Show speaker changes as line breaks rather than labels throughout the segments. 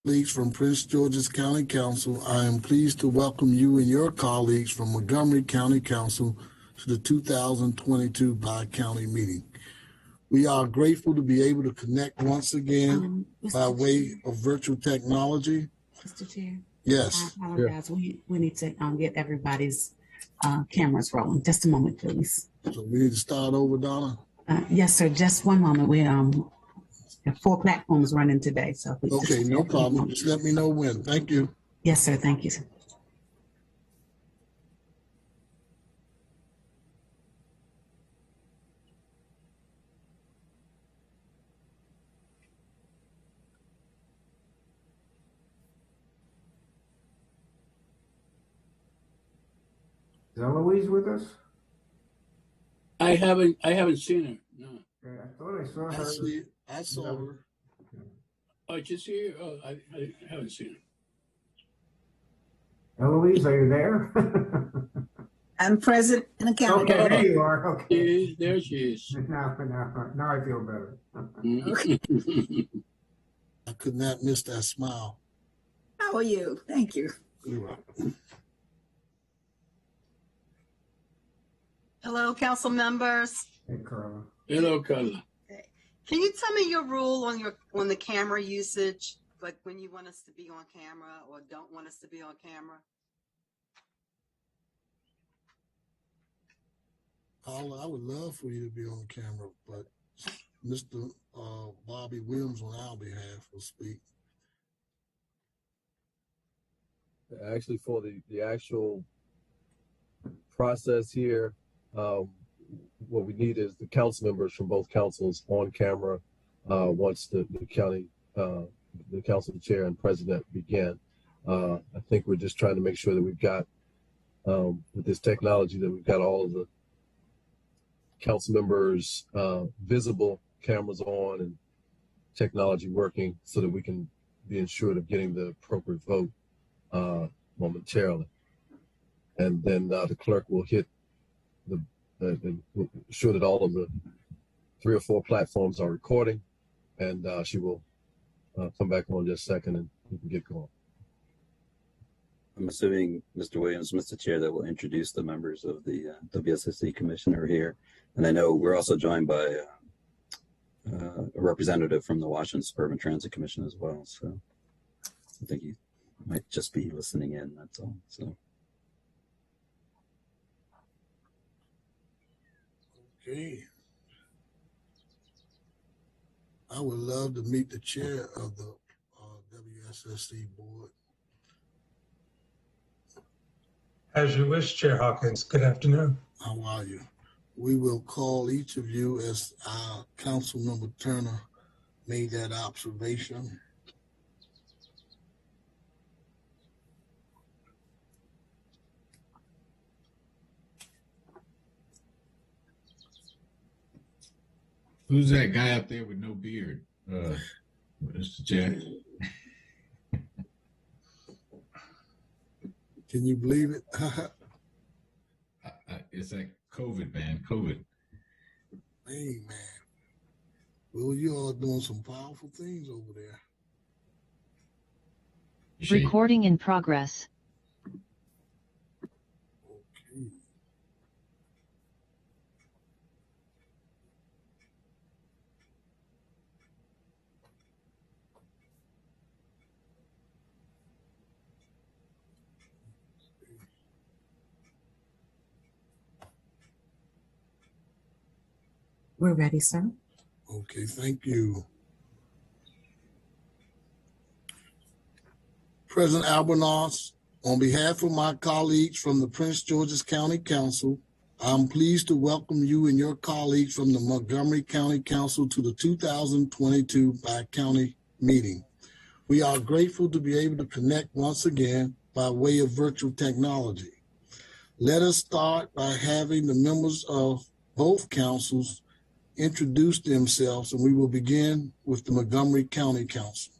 Colleagues from Prince George's County Council, I am pleased to welcome you and your colleagues from Montgomery County Council to the 2022 bi-county meeting. We are grateful to be able to connect once again by way of virtual technology.
Mr. Chair?
Yes.
I apologize. We need to get everybody's cameras rolling. Just a moment, please.
So we need to start over, Donna?
Yes, sir. Just one moment. We have 4 platforms running today. So
okay, no problem. Just let me know when. Thank you.
Yes, sir. Thank you, sir.
Is Eloise with us?
I haven't seen her. No.
Okay, I thought I saw her.
I saw her.
Oh, just here? Oh, I haven't seen her.
Eloise, are you there?
I'm present and accountable.
Okay, there you are. Okay.
There she is.
Now I feel better.
I could not miss that smile.
How are you? Thank you.
You're right.
Hello, council members.
Hey, Carla.
Hello, Carla.
Can you tell me your rule on the camera usage, like when you want us to be on camera or don't want us to be on camera?
Paula, I would love for you to be on camera, but Mr. Bobby Williams on our behalf will speak.
Actually, for the actual process here, what we need is the council members from both councils on camera once the council chair and president begin. I think we're just trying to make sure that we've got, with this technology, that we've got all of the council members visible, cameras on, and technology working so that we can be ensured of getting the appropriate vote momentarily. And then the clerk will hit ensure that all of the 3 or 4 platforms are recording, and she will come back on just a second and we can get going.
I'm assuming, Mr. Williams, Mr. Chair, that will introduce the members of the Wssc Commission are here. And I know we're also joined by a representative from the Washington Suburban Transit Commission as well. So I think he might just be listening in, that's all. So.
Okay. I would love to meet the chair of the Wssc board.
As you wish, Chair Hawkins. Good afternoon.
How are you? We will call each of you as our council member Turner made that observation.
Who's that guy up there with no beard? Mr. Jack.
Can you believe it?
It's like COVID, man. COVID.
Hey, man. Well, you all doing some powerful things over there.
Recording in progress.
Okay.
We're ready, sir.
Okay, thank you. President Albornoz, on behalf of my colleagues from the Prince George's County Council, I'm pleased to welcome you and your colleagues from the Montgomery County Council to the 2022 bi-county meeting. We are grateful to be able to connect once again by way of virtual technology. Let us start by having the members of both councils introduce themselves, and we will begin with the Montgomery County Council.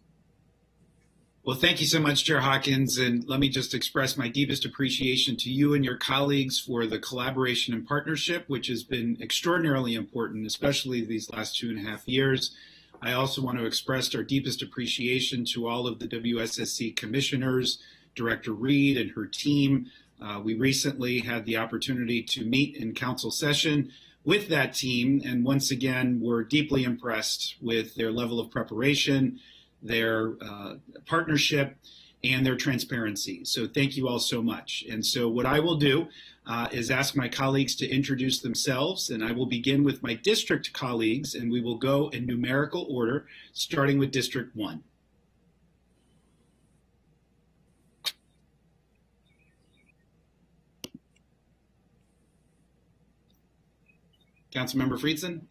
Well, thank you so much, Chair Hawkins, and let me just express my deepest appreciation to you and your colleagues for the collaboration and partnership, which has been extraordinarily important, especially these last 2.5 years. I also want to express our deepest appreciation to all of the WSSC commissioners, Director Reed and her team. We recently had the opportunity to meet in council session with that team, and once again, we're deeply impressed with their level of preparation, their partnership, and their transparency. So thank you all so much. And so what I will do is ask my colleagues to introduce themselves, and I will begin with my district colleagues, and we will go in numerical order, starting with District 1. Councilmember Friedson.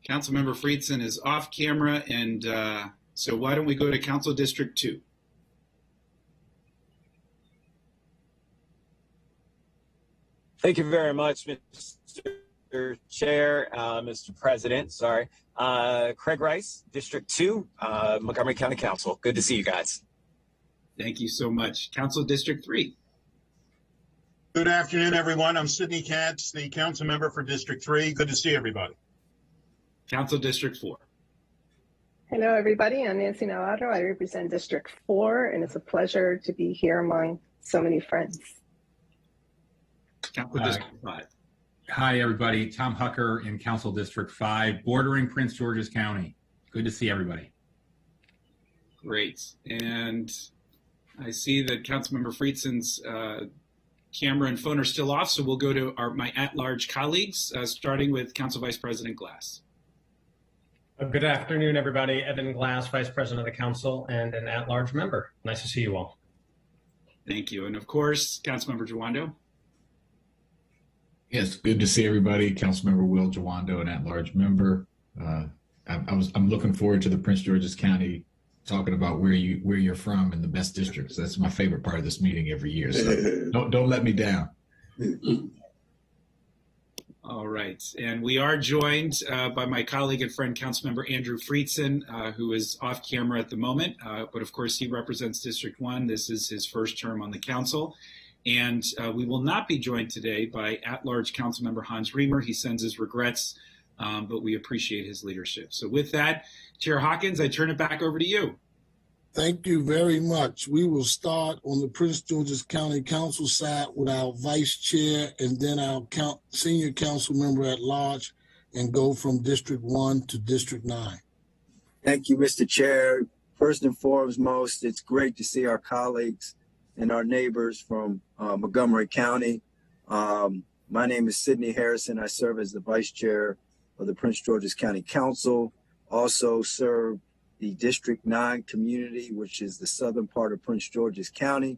Councilmember Friedson is off camera, and so why don't we go to Council District 2?
Thank you very much, Mr. Chair, Mr. President, sorry. Craig Rice, District 2, Montgomery County Council. Good to see you guys.
Thank you so much. Council District 3.
Good afternoon, everyone. I'm Sidney Katz, the council member for District 3. Good to see everybody.
Council District 4.
Hello, everybody. I'm Nancy Navarro. I represent District 4, and it's a pleasure to be here among so many friends.
Council District 5.
Hi, everybody. Tom Hucker in Council District 5, bordering Prince George's County. Good to see everybody.
Great. And I see that Councilmember Friedson's camera and phone are still off, so we'll go to my at-large colleagues, starting with Council Vice President Glass.
Good afternoon, everybody. Evan Glass, Vice President of the Council and an at-large member. Nice to see you all.
Thank you. And of course, Councilmember Jawando.
Yes, good to see everybody. Councilmember Will Jawando, an at-large member. I'm looking forward to the Prince George's County talking about where you're from and the best districts. That's my favorite part of this meeting every year. So don't let me down.
All right, and we are joined by my colleague and friend, Councilmember Andrew Friedson, who is off camera at the moment, but of course he represents District 1. This is his first term on the council. And we will not be joined today by at-large Councilmember Hans Riemer. He sends his regrets, but we appreciate his leadership. So with that, Chair Hawkins, I turn it back over to you.
Thank you very much. We will start on the Prince George's County Council side with our vice chair and then our senior council member at large, and go from District 1 to District 9.
Thank you, Mr. Chair. First and foremost, it's great to see our colleagues and our neighbors from Montgomery County. My name is Sidney Harrison. I serve as the vice chair of the Prince George's County Council. Also serve the District 9 community, which is the southern part of Prince George's County,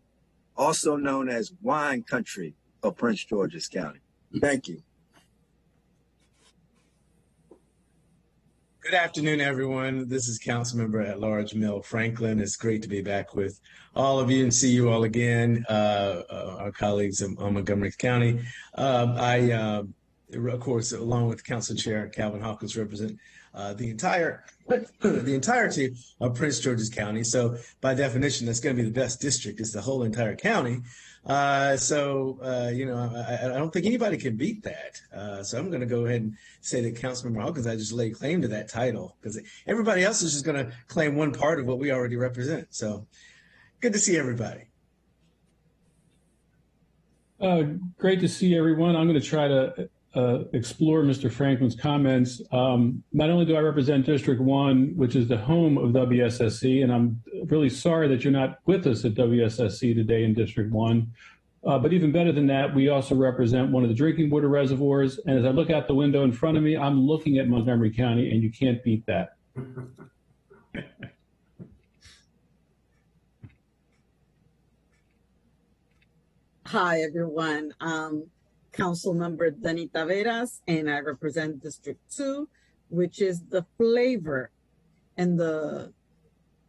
also known as Wine Country of Prince George's County. Thank you.
Good afternoon, everyone. This is Councilmember at Large Mel Franklin. It's great to be back with all of you and see you all again, our colleagues in Montgomery County. I, of course, along with Council Chair Calvin Hawkins, represent the entirety of Prince George's County. So by definition, that's going to be the best district. It's the whole entire county. I don't think anybody can beat that. So I'm going to go ahead and say that Councilmember Hawkins, I just lay claim to that title because everybody else is just going to claim one part of what we already represent. So good to see everybody.
Great to see everyone. I'm going to try to explore Mr. Franklin's comments. Not only do I represent District 1, which is the home of WSSC, and I'm really sorry that you're not with us at WSSC today in District 1, but even better than that, we also represent one of the drinking water reservoirs, and as I look out the window in front of me, I'm looking at Montgomery County, and you can't beat that.
Hi, everyone. Council member Danny Taveras, and I represent District 2, which is the flavor and the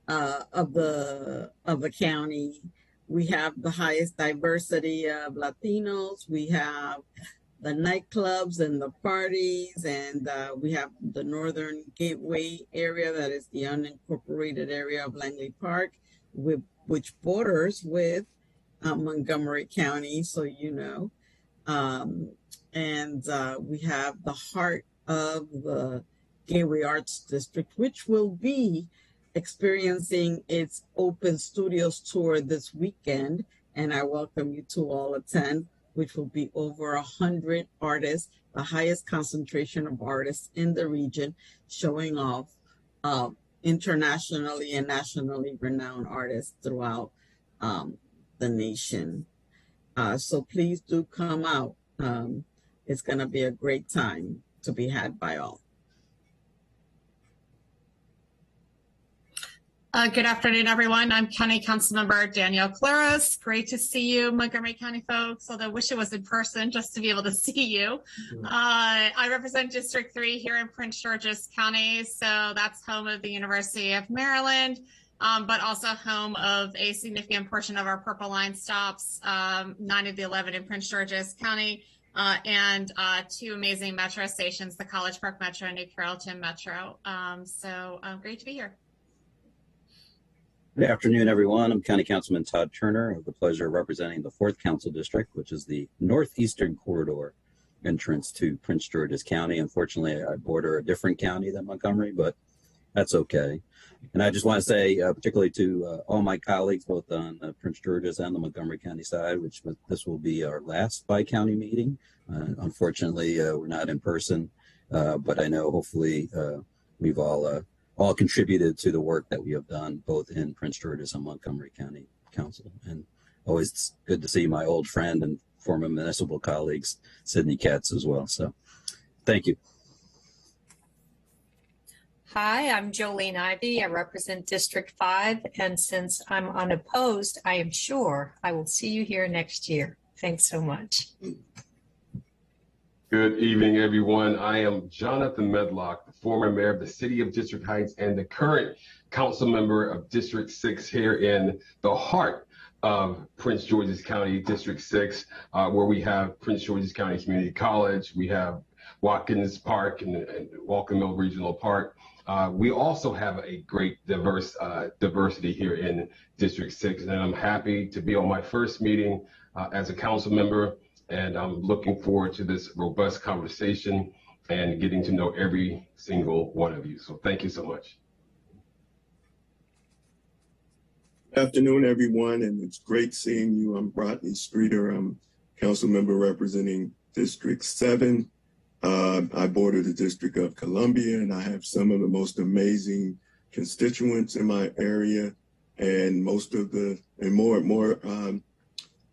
of the county. We have the highest diversity of Latinos. We have the nightclubs and the parties, and we have the Northern Gateway area that is the unincorporated area of Langley Park, which borders with Montgomery County, so you know. And we have the heart of the Gateway Arts District, which will be experiencing its Open Studios tour this weekend. And I welcome you to all attend, which will be over 100 artists, the highest concentration of artists in the region, showing off internationally and nationally renowned artists throughout the nation. So please do come out. It's going to be a great time to be had by all.
Good afternoon, everyone. I'm County Councilmember Danielle Claros. Great to see you, Montgomery County folks, although I wish it was in person just to be able to see you. I represent District 3 here in Prince George's County, so that's home of the University of Maryland, but also home of a significant portion of our Purple Line stops, 9 of the 11 in Prince George's County, and 2 amazing metro stations, the College Park Metro and New Carrollton Metro. So great to be here.
Good afternoon, everyone. I'm County Councilman Todd Turner. I have the pleasure of representing the 4th Council District, which is the northeastern corridor entrance to Prince George's County. Unfortunately, I border a different county than Montgomery, but that's okay. And I just want to say, particularly to all my colleagues, both on Prince George's and the Montgomery County side, which this will be our last bi-county meeting. Unfortunately, we're not in person, but I know hopefully we've all contributed to the work that we have done both in Prince George's and Montgomery County Council. And always good to see my old friend and former municipal colleagues, Sidney Katz, as well. So thank you.
Hi, I'm Jolene Ivy. I represent District 5, and since I'm unopposed, I am sure I will see you here next year. Thanks so much.
Good evening, everyone. I am Jonathan Medlock, the former mayor of the city of District Heights and the current council member of District 6 here in the heart of Prince George's County, District 6, where we have Prince George's County Community College, we have Watkins Park and Walker Mill Regional Park. We also have a great diversity here in District 6, and I'm happy to be on my first meeting as a council member. And I'm looking forward to this robust conversation and getting to know every single one of you. So thank you so much.
Good afternoon, everyone, and it's great seeing you. I'm Rodney Streeter. I'm council member representing District 7. I border the District of Columbia, and I have some of the most amazing constituents in my area, and more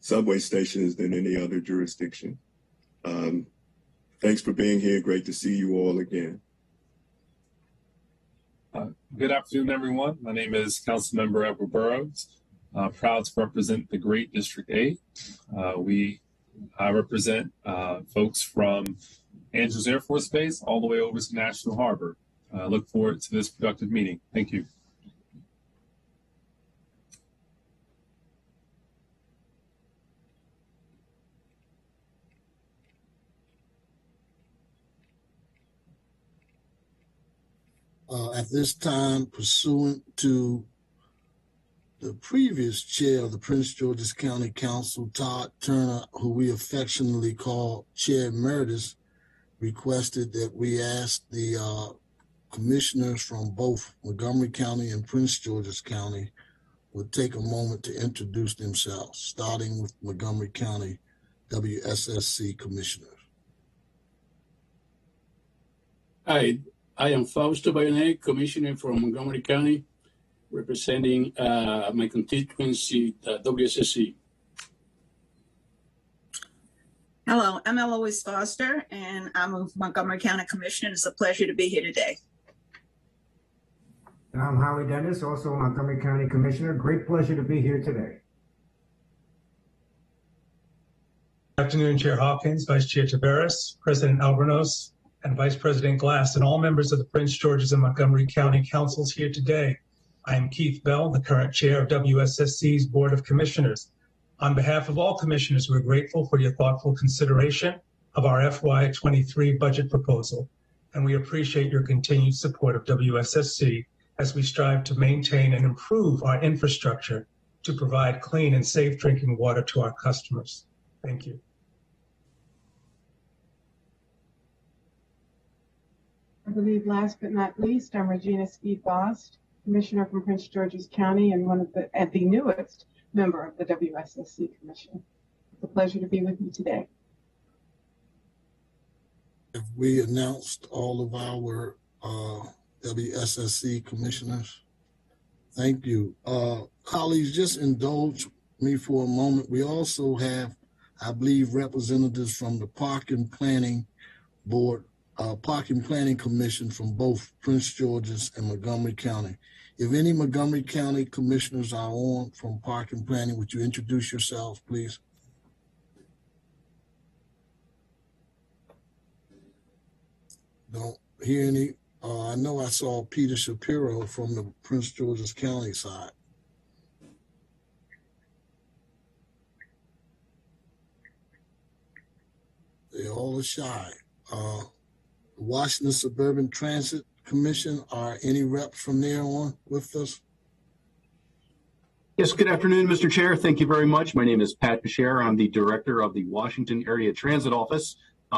subway stations than any other jurisdiction. Thanks for being here. Great to see you all again.
Good afternoon, everyone. My name is Councilmember Edward Burrows. Proud to represent the great District 8. I represent folks from Andrews Air Force Base all the way over to National Harbor. I look forward to this productive meeting. Thank you.
At this time, pursuant to the previous chair of the Prince George's County Council, Todd Turner, who we affectionately call Chair Emeritus, requested that we ask the commissioners from both Montgomery County and Prince George's County would take a moment to introduce themselves, starting with Montgomery County WSSC commissioners.
Hi, I am Fausto Bayonet, commissioner from Montgomery County, representing my constituency, WSSC.
Hello, I'm Eloise Foster, and I'm a Montgomery County Commissioner. It's a pleasure to be here today.
And I'm Howie Dennis, also a Montgomery County Commissioner. Great pleasure to be here today.
Good afternoon, Chair Hawkins, Vice Chair Taveras, President Albornoz, and Vice President Glass, and all members of the Prince George's and Montgomery County Councils here today. I am Keith Bell, the current chair of WSSC's Board of Commissioners. On behalf of all commissioners, we're grateful for your thoughtful consideration of our FY23 budget proposal, and we appreciate your continued support of WSSC as we strive to maintain and improve our infrastructure to provide clean and safe drinking water to our customers. Thank you.
I believe last but not least, I'm Regina Speed-Bost, Commissioner from Prince George's County and the newest member of the WSSC Commission. It's a pleasure to be with you today.
Have we announced all of our WSSC commissioners? Thank you. Colleagues, just indulge me for a moment. We also have, I believe, representatives from the Park and Planning Board, Park and Planning Commission from both Prince George's and Montgomery County. If any Montgomery County commissioners are on from Park and Planning, would you introduce yourselves, please? Don't hear any. I know I saw Peter Shapiro from the Prince George's County side. They all are shy. Washington Suburban Transit Commission, are any reps from there on with us?
Yes, good afternoon, Mr. Chair. Thank you very much. My name is Pat Bashir. I'm the director of the Washington Area Transit Office,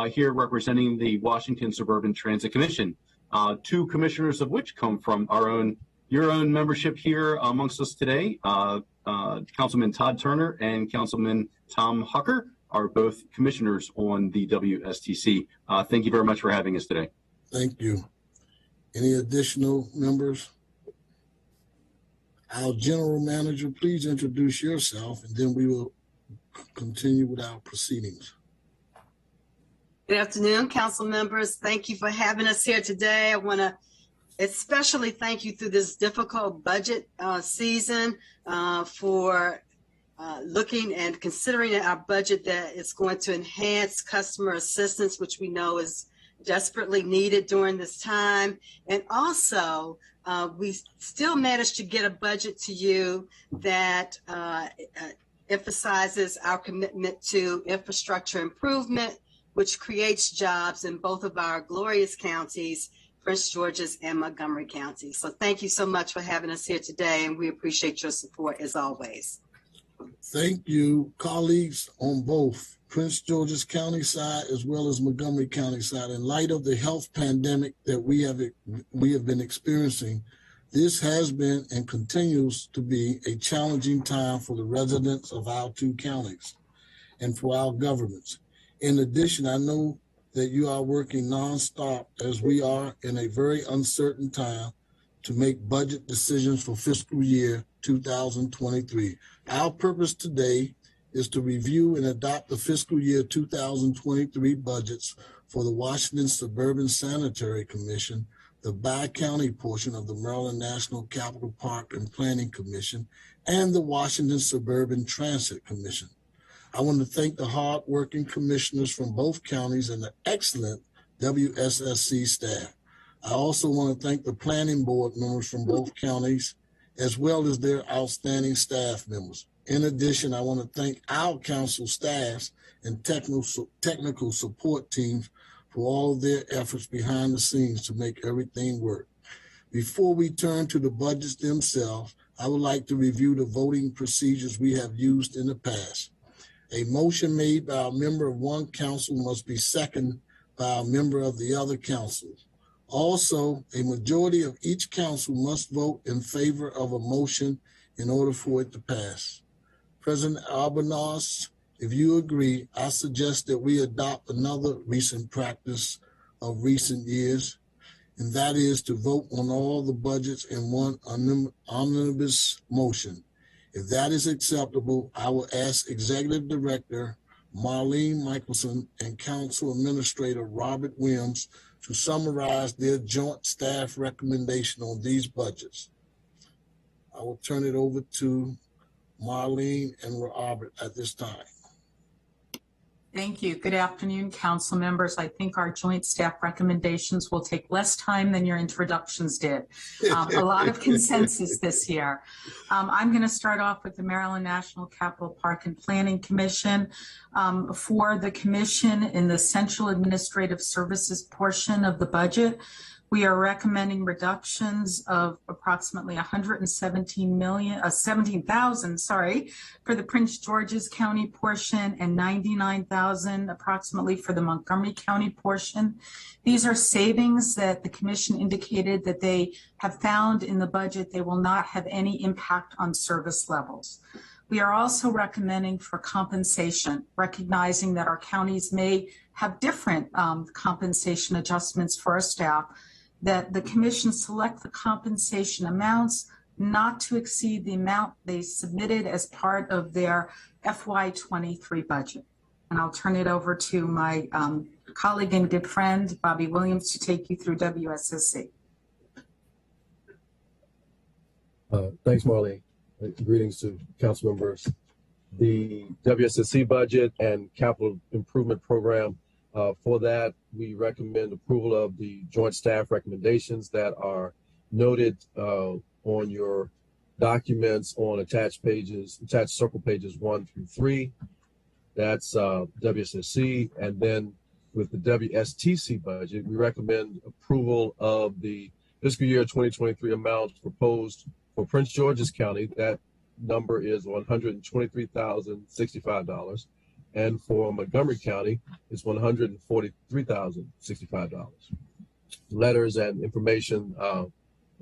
here representing the Washington Suburban Transit Commission. Two commissioners of which come from your own membership here amongst us today. Councilman Todd Turner and Councilman Tom Hucker are both commissioners on the WSTC. Thank you very much for having us today.
Thank you. Any additional members? Our general manager, please introduce yourself, and then we will continue with our proceedings.
Good afternoon, council members. Thank you for having us here today. I want to especially thank you through this difficult budget season for looking and considering our budget that is going to enhance customer assistance, which we know is desperately needed during this time. And also, we still managed to get a budget to you that emphasizes our commitment to infrastructure improvement, which creates jobs in both of our glorious counties, Prince George's and Montgomery County. So thank you so much for having us here today, and we appreciate your support as always.
Thank you, colleagues on both Prince George's County side as well as Montgomery County side. In light of the health pandemic that we have been experiencing, this has been and continues to be a challenging time for the residents of our two counties and for our governments. In addition, I know that you are working nonstop as we are in a very uncertain time to make budget decisions for fiscal year 2023. Our purpose today is to review and adopt the fiscal year 2023 budgets for the Washington Suburban Sanitary Commission, the bi-county portion of the Maryland National Capital Park and Planning Commission, and the Washington Suburban Transit Commission. I want to thank the hard-working commissioners from both counties and the excellent WSSC staff. I also want to thank the planning board members from both counties, as well as their outstanding staff members. In addition, I want to thank our council staffs and technical support teams for all of their efforts behind the scenes to make everything work. Before we turn to the budgets themselves, I would like to review the voting procedures we have used in the past. A motion made by a member of one council must be seconded by a member of the other council. Also, a majority of each council must vote in favor of a motion in order for it to pass. President Albanese, if you agree, I suggest that we adopt another recent practice of recent years, and that is to vote on all the budgets in one omnibus motion. If that is acceptable, I will ask Executive Director Marlene Michelson and Council Administrator Robert Williams to summarize their joint staff recommendation on these budgets. I will turn it over to Marlene and Robert at this time.
Thank you. Good afternoon, council members. I think our joint staff recommendations will take less time than your introductions did. A lot of consensus this year. I'm going to start off with the Maryland National Capital Park and Planning Commission. For the commission in the Central Administrative Services portion of the budget, We are recommending reductions of approximately 17,000, for the Prince George's County portion and 99,000 approximately for the Montgomery County portion. These are savings that the commission indicated that they have found in the budget. They will not have any impact on service levels. We are also recommending for compensation, recognizing that our counties may have different compensation adjustments for our staff, that the commission select the compensation amounts not to exceed the amount they submitted as part of their FY23 budget. And I'll turn it over to my colleague and good friend, Bobby Williams, to take you through WSSC.
Thanks, Marlene. Greetings to council members. The WSSC budget and capital improvement program, for that, we recommend approval of the joint staff recommendations that are noted on your documents on attached circle pages 1 through 3. That's WSSC. And then with the WSTC budget, we recommend approval of the fiscal year 2023 amounts proposed for Prince George's County. That number is $123,065. And for Montgomery County, it's $143,065. Letters and information,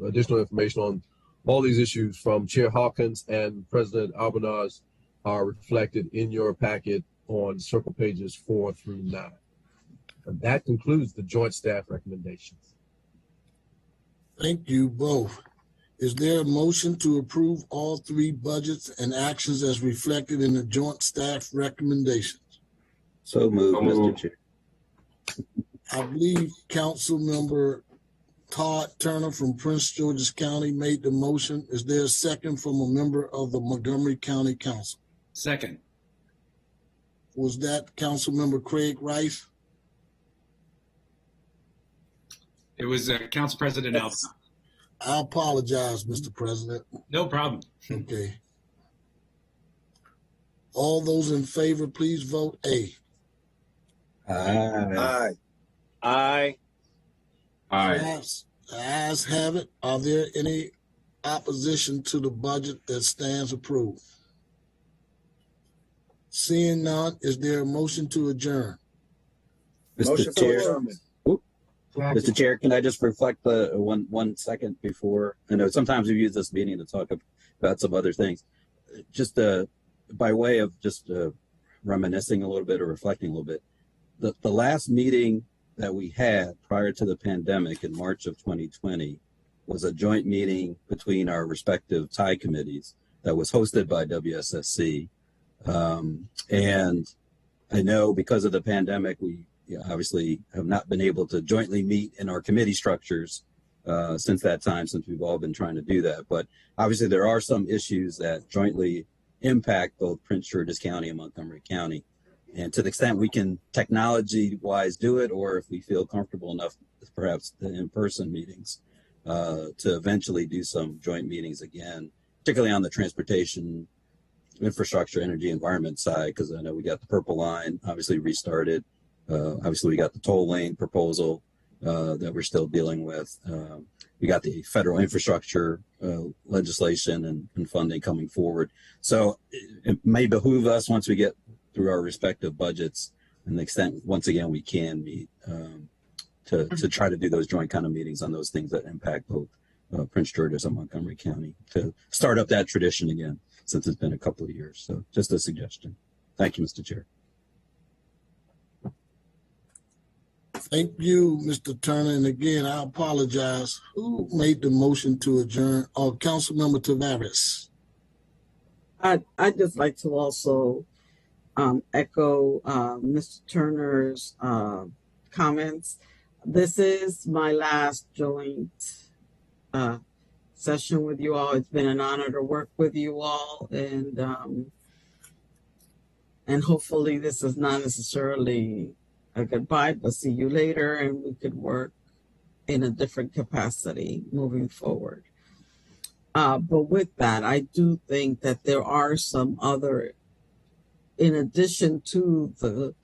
additional information on all these issues from Chair Hawkins and President Albanaz are reflected in your packet on circle pages 4 through 9. And that concludes the joint staff recommendations.
Thank you both. Is there a motion to approve all 3 budgets and actions as reflected in the joint staff recommendations?
So moved, Mr. Chair.
I believe Council Member Todd Turner from Prince George's County made the motion. Is there a second from a member of the Montgomery County Council?
Second.
Was that Council Member Craig Rice?
It was Council President Albanaz.
I apologize, Mr. President.
No problem.
Okay. All those in favor, please vote A.
Aye.
Aye.
Aye.
Ayes have it. Are there any opposition to the budget that stands approved? Seeing none, is there a motion to adjourn?
Mr. Chair. Mr. Chair, can I just reflect the one second before? I know sometimes we use this meeting to talk about some other things. Just by way of just reminiscing a little bit or reflecting a little bit, the last meeting that we had prior to the pandemic in March of 2020 was a joint meeting between our respective TIE committees that was hosted by WSSC. And I know because of the pandemic, we obviously have not been able to jointly meet in our committee structures since that time, since we've all been trying to do that. But obviously there are some issues that jointly impact both Prince George's County and Montgomery County. And to the extent we can technology-wise do it, or if we feel comfortable enough, perhaps the in-person meetings, to eventually do some joint meetings again, particularly on the transportation, infrastructure, energy, environment side, because I know we got the Purple Line obviously restarted. Obviously, we got the toll lane proposal that we're still dealing with. We got the federal infrastructure legislation and funding coming forward. So it may behoove us, once we get through our respective budgets and the extent, once again, we can meet to try to do those joint kind of meetings on those things that impact both Prince George's and Montgomery County, to start up that tradition again, since it's been a couple of years. So just a suggestion. Thank you, Mr. Chair.
Thank you, Mr. Turner. And again, I apologize. Who made the motion to adjourn? Oh, Councilmember Tavares.
I'd just like to also echo Mr. Turner's comments. This is my last joint session with you all. It's been an honor to work with you all, and hopefully this is not necessarily a goodbye, but see you later, and we could work in a different capacity moving forward. But with that, I do think that there are some other, in addition to the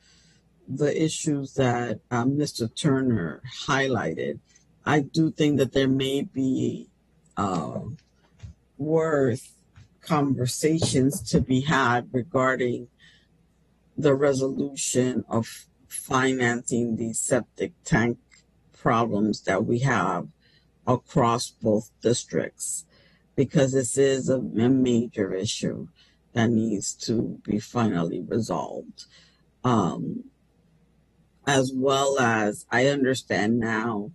issues that Mr. Turner highlighted, I do think that there may be worth conversations to be had regarding the resolution of financing these septic tank problems that we have across both districts, because this is a major issue that needs to be finally resolved. As well as I understand now,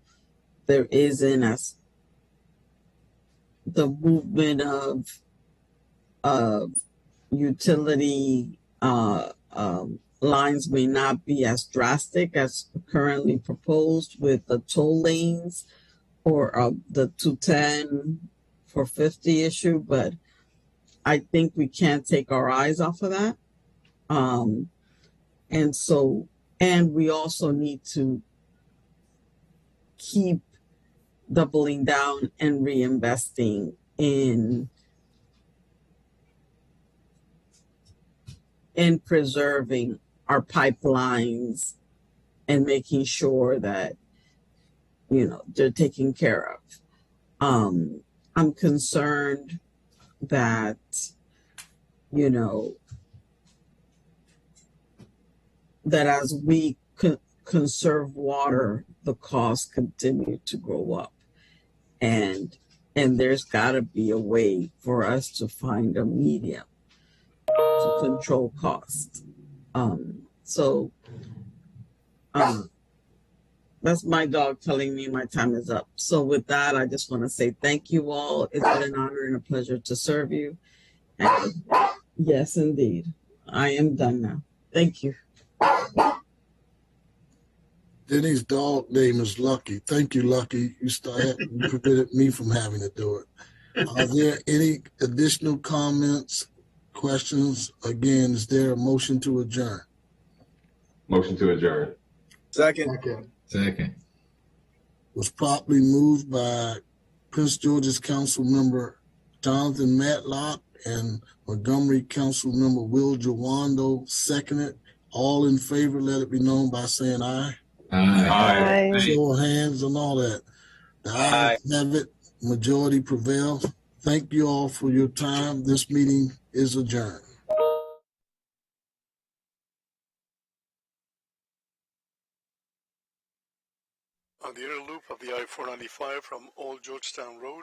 there isn't as the movement of utility lines may not be as drastic as currently proposed with the toll lanes or the 210 for 50 issue, but I think we can't take our eyes off of that. And we also need to keep doubling down and reinvesting in preserving our pipelines and making sure that, they're taken care of. I'm concerned that, that as we conserve water, the costs continue to grow up. And there's got to be a way for us to find a medium to control costs. That's my dog telling me my time is up. So with that, I just want to say thank you all. It's been an honor and a pleasure to serve you. And yes, indeed. I am done now. Thank you.
Denny's dog name is Lucky. Thank you, Lucky. You prevented me from having to do it. Are there any additional comments, questions? Again, is there a motion to adjourn?
Motion to adjourn.
Second.
Was properly moved by Prince George's Council Member Jonathan Matlock and Montgomery Council Member Will Jawando, seconded. All in favor, let it be known by saying aye.
Aye.
Show of hands and all that. The ayes have it. Majority prevails. Thank you all for your time. This meeting is adjourned.
On the inner loop of the I-495 from Old Georgetown Road